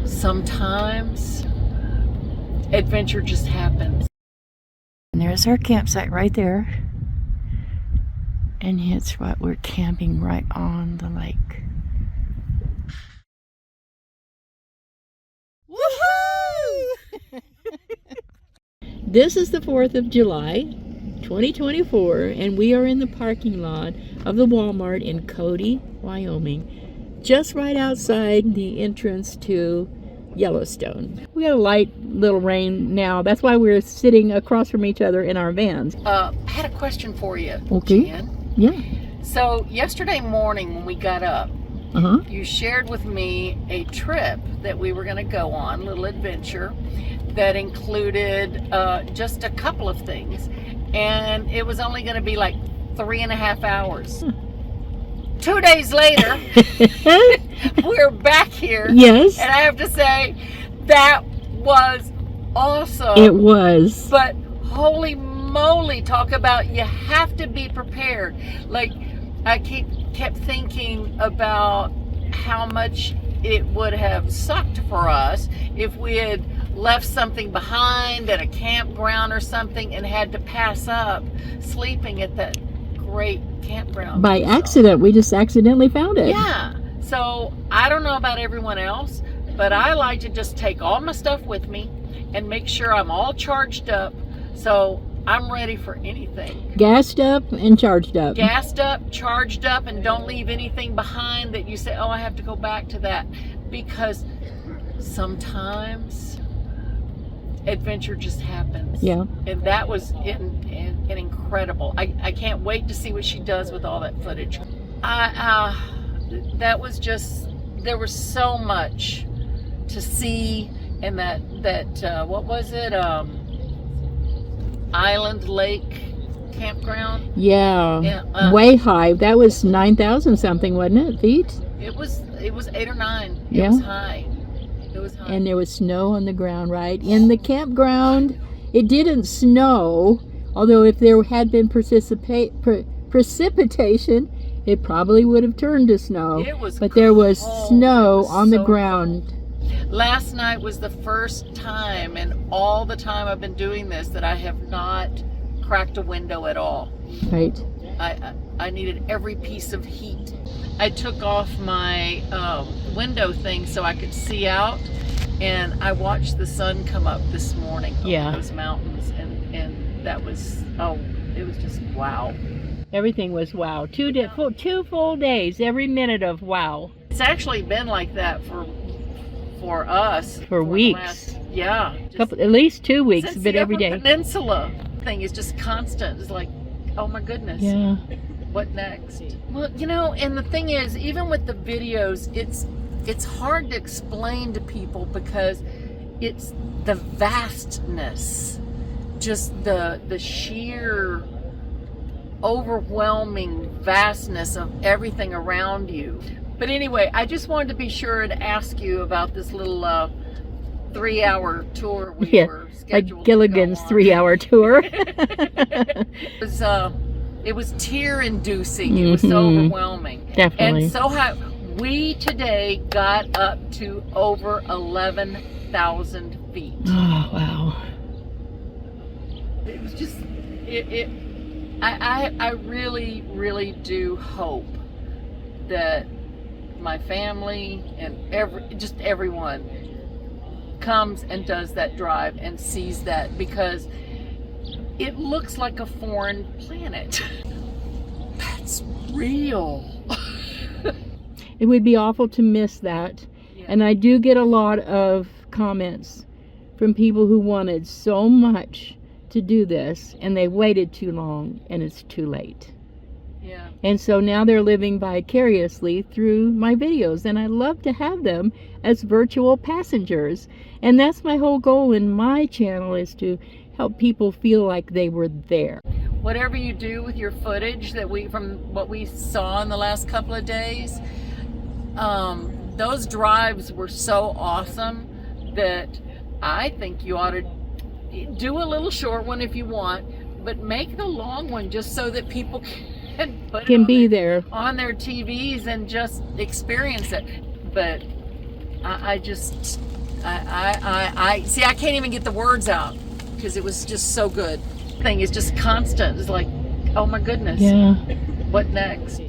Sometimes adventure just happens. And there's our campsite right there. And it's what we're camping right on the lake. Woohoo! This is the 4th of July, 2024, and we are in the parking lot of the Walmart in Cody, Wyoming, just right outside the entrance to Yellowstone. We got a light little rain now. That's why we're sitting across from each other in our vans. I had a question for you, Okay. Jan. Yeah. So yesterday morning when we got up, you shared with me a trip that we were going to go on, little adventure, that included just a couple of things. And it was only going to be like 3.5 hours. 2 days later, we're back here. Yes. And I have to say, that was awesome. It was. But holy moly, talk about you have to be prepared. Like, I kept thinking about how much it would have sucked for us if we had left something behind at a campground or something and had to pass up sleeping at that great campground. By accident. We just accidentally found it. Yeah. So I don't know about everyone else, but I like to just take all my stuff with me and make sure I'm all charged up so I'm ready for anything. Gassed up and charged up. Gassed up, charged up, and don't leave anything behind that you say, oh, I have to go back to that. Because sometimes adventure just happens. Yeah. And that was incredible. I can't wait to see what she does with all that footage. That was just, there was so much to see in that what was it? Island Lake Campground. Yeah. Way high. That was 9,000 something, wasn't it? Feet? It was 8 or 9. Yeah. It was high. It was high. And there was snow on the ground, right? In the campground, it didn't snow, although if there had been precipitation, it probably would have turned to snow. It was but there was cold. snow on the so ground. Cold. Last night was the first time in all the time I've been doing this that I have not cracked a window at all. Right. I needed every piece of heat. I took off my window thing so I could see out, and I watched the sun come up this morning over those mountains, and that was, it was just wow. Everything was wow. 2 full days, every minute of wow. It's actually been like that for us for weeks. At least 2 weeks, since but the every Upper day. Peninsula thing is just constant. It's like, oh my goodness. Yeah. What next? Well, you know, and the thing is, even with the videos, it's hard to explain to people because it's the vastness, just the sheer overwhelming vastness of everything around you. But anyway, I just wanted to be sure to ask you about this little 3-hour tour we were scheduled like Gilligan's to go on. 3-hour tour. It was tear-inducing. It was so overwhelming. Definitely. And so we today got up to over 11,000 feet. Oh, wow. It was just, I really, really do hope that my family and everyone comes and does that drive and sees that, because it looks like a foreign planet. That's real. It would be awful to miss that. Yeah. And I do get a lot of comments from people who wanted so much to do this and they waited too long and it's too late. Yeah. And so now they're living vicariously through my videos, and I love to have them as virtual passengers. And that's my whole goal in my channel, is to help people feel like they were there. Whatever you do with your footage from what we saw in the last couple of days, those drives were so awesome that I think you ought to do a little short one if you want, but make the long one just so that people can be there on their TVs and just experience it. But I just I see. I can't even get the words out because it was just so good. Thing is just constant. It's like, oh my goodness. Yeah. What next?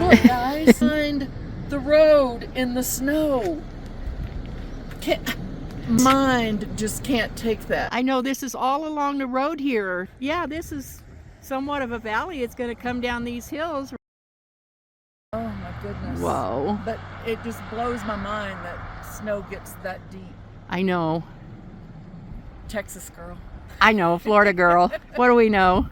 Look, guys, find the road in the snow. Mind just can't take that. I know this is all along the road here. Yeah, this is somewhat of a valley. It's going to come down these hills. Oh my goodness. Whoa. But it just blows my mind that snow gets that deep. I know. Texas girl. I know, Florida girl. What do we know?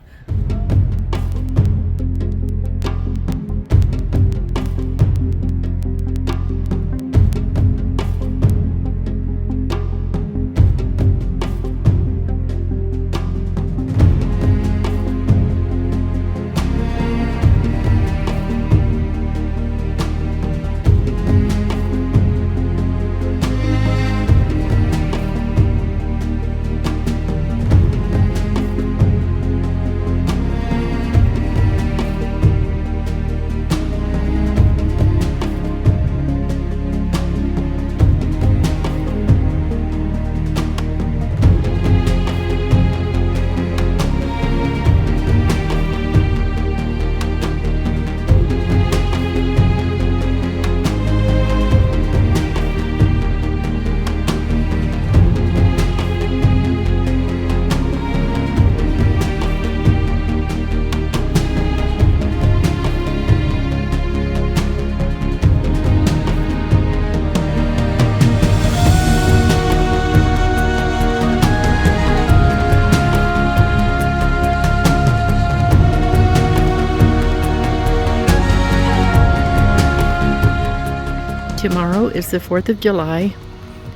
Tomorrow is the 4th of July,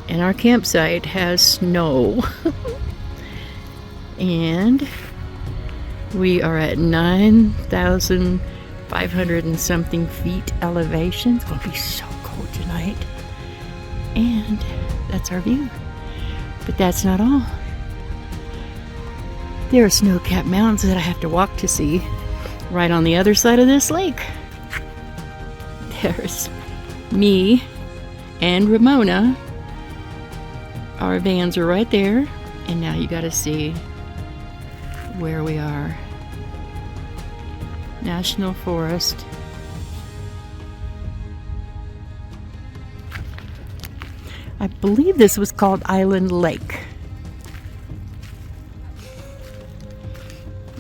and our campsite has snow. And we are at 9,500 and something feet elevation. It's going to be so cold tonight. And that's our view. But that's not all. There are snow-capped mountains that I have to walk to see right on the other side of this lake. There's me and Ramona. Our vans are right there, and now you got to see where we are. National Forest. I believe this was called Island Lake.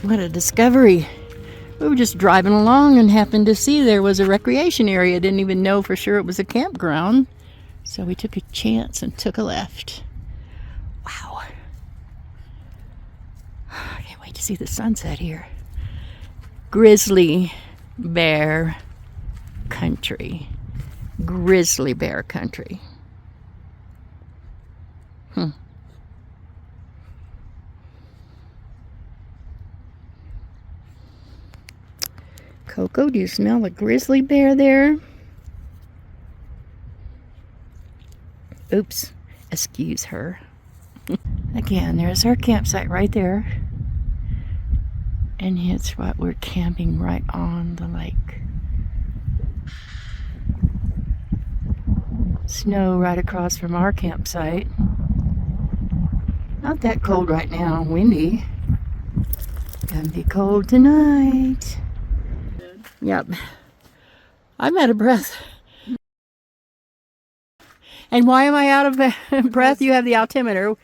What a discovery. We were just driving along and happened to see there was a recreation area. Didn't even know for sure it was a campground. So we took a chance and took a left. Wow. I can't wait to see the sunset here. Grizzly bear country. Grizzly bear country. Coco, do you smell a grizzly bear there? Oops, excuse her. Again, there's our campsite right there. And it's what we're camping right on the lake. Snow right across from our campsite. Not that cold right now, windy. Gonna be cold tonight. Yep. I'm out of breath. And why am I out of breath? You have the altimeter.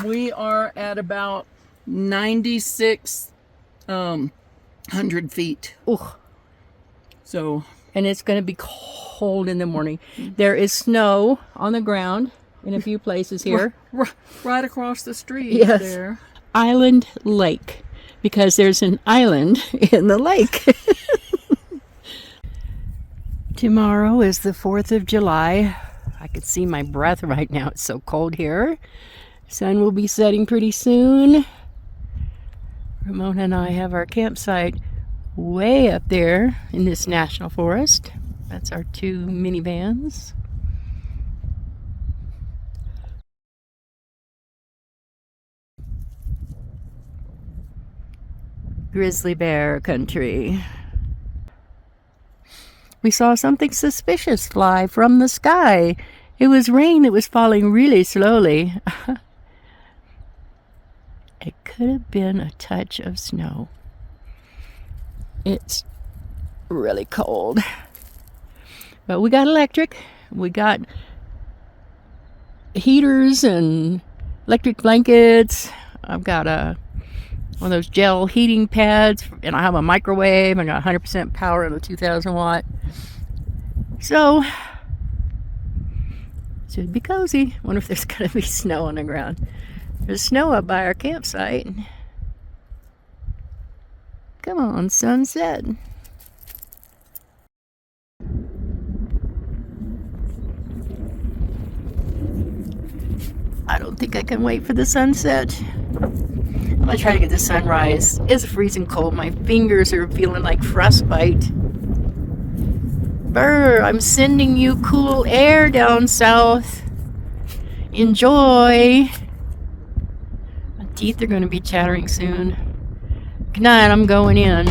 We are at about 9,600 feet. Ooh. So, and it's going to be cold in the morning. There is snow on the ground in a few places here. Right across the street yes. there. Island Lake, because there's an island in the lake. Tomorrow is the 4th of July. I could see my breath right now. It's so cold here. Sun will be setting pretty soon. Ramona and I have our campsite way up there in this national forest. That's our 2 minivans. Grizzly bear country. We saw something suspicious fly from the sky. It was rain that was falling really slowly. It could have been a touch of snow. It's really cold. But we got electric. We got heaters and electric blankets. I've got one of those gel heating pads, and I have a microwave. I got 100% power and a 2,000 watt. So should be cozy. Wonder if there's gonna be snow on the ground. There's snow up by our campsite. Come on, sunset. I don't think I can wait for the sunset. I'm gonna try to get the sunrise. It's freezing cold. My fingers are feeling like frostbite. Brr, I'm sending you cool air down south. Enjoy. My teeth are gonna be chattering soon. Good night, I'm going in.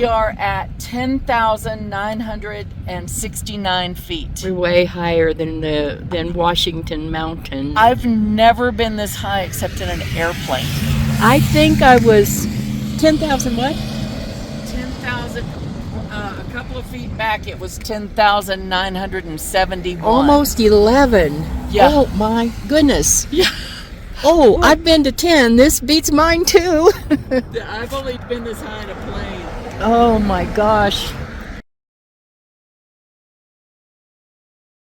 are at 10,969 feet. We're way higher than Washington Mountain. I've never been this high except in an airplane. I think I was 10,000 what? 10,000. A couple of feet back, it was 10,971. Almost 11. Yeah. Oh my goodness. Yeah. Oh, I've been to 10. This beats mine too. I've only been this high in a plane. Oh my gosh.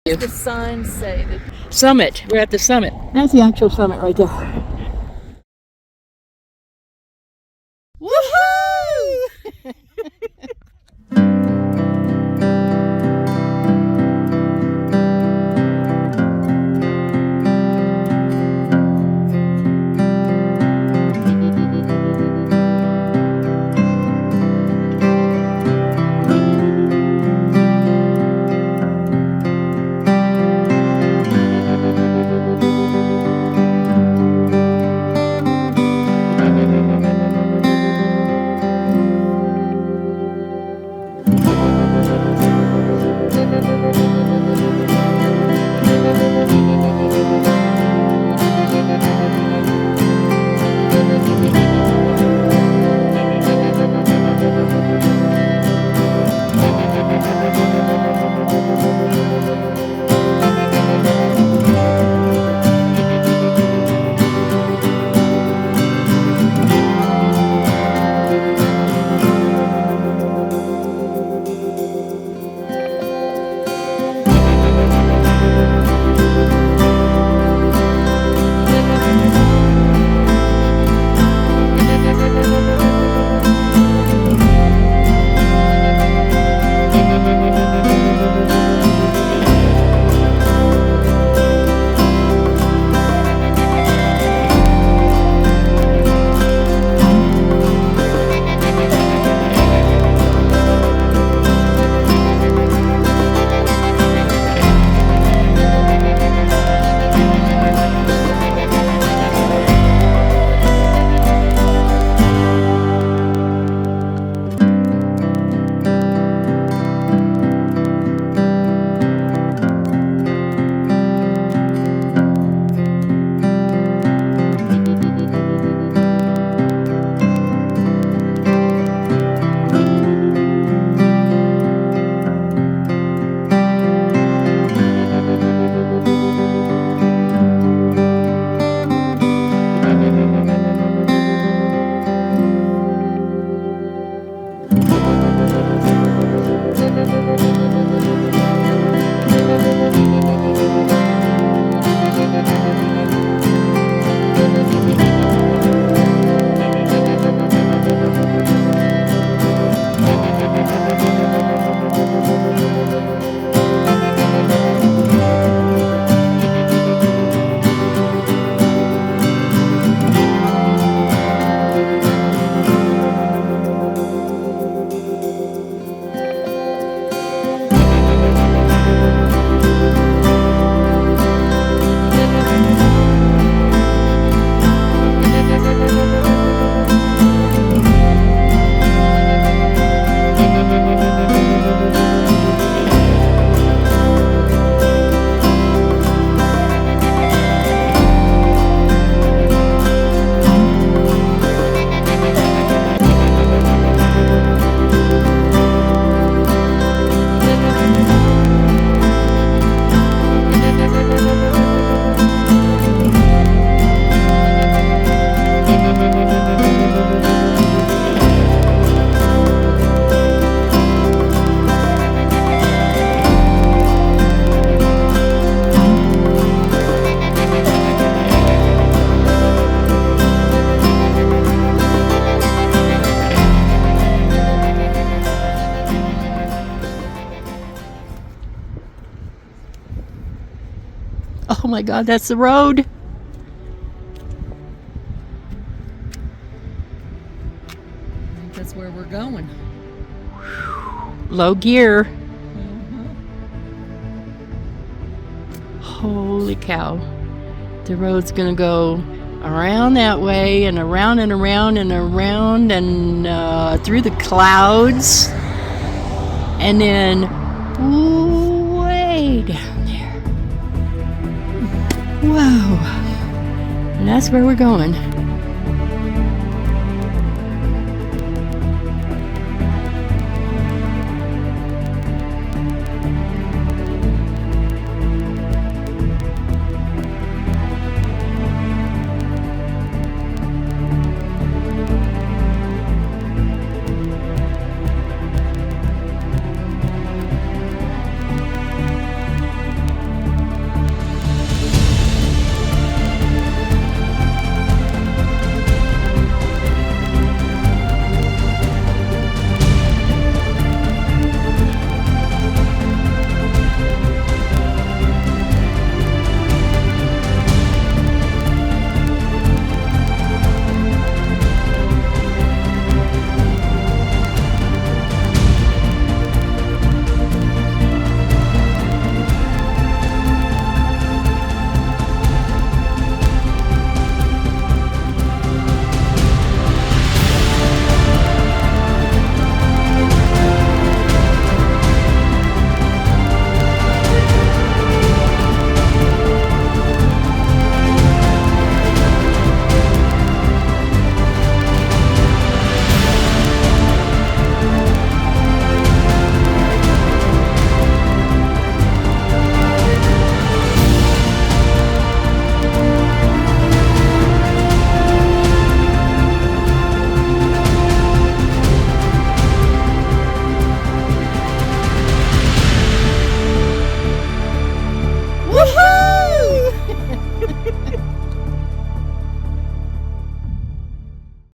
The signs say that. Summit. We're at the summit. That's the actual summit right there. Woohoo! Oh my God, that's the road. That's where we're going. Low gear. Holy cow. The road's gonna go around that way and around and around and around and through the clouds and then way down there. Whoa. And that's where we're going.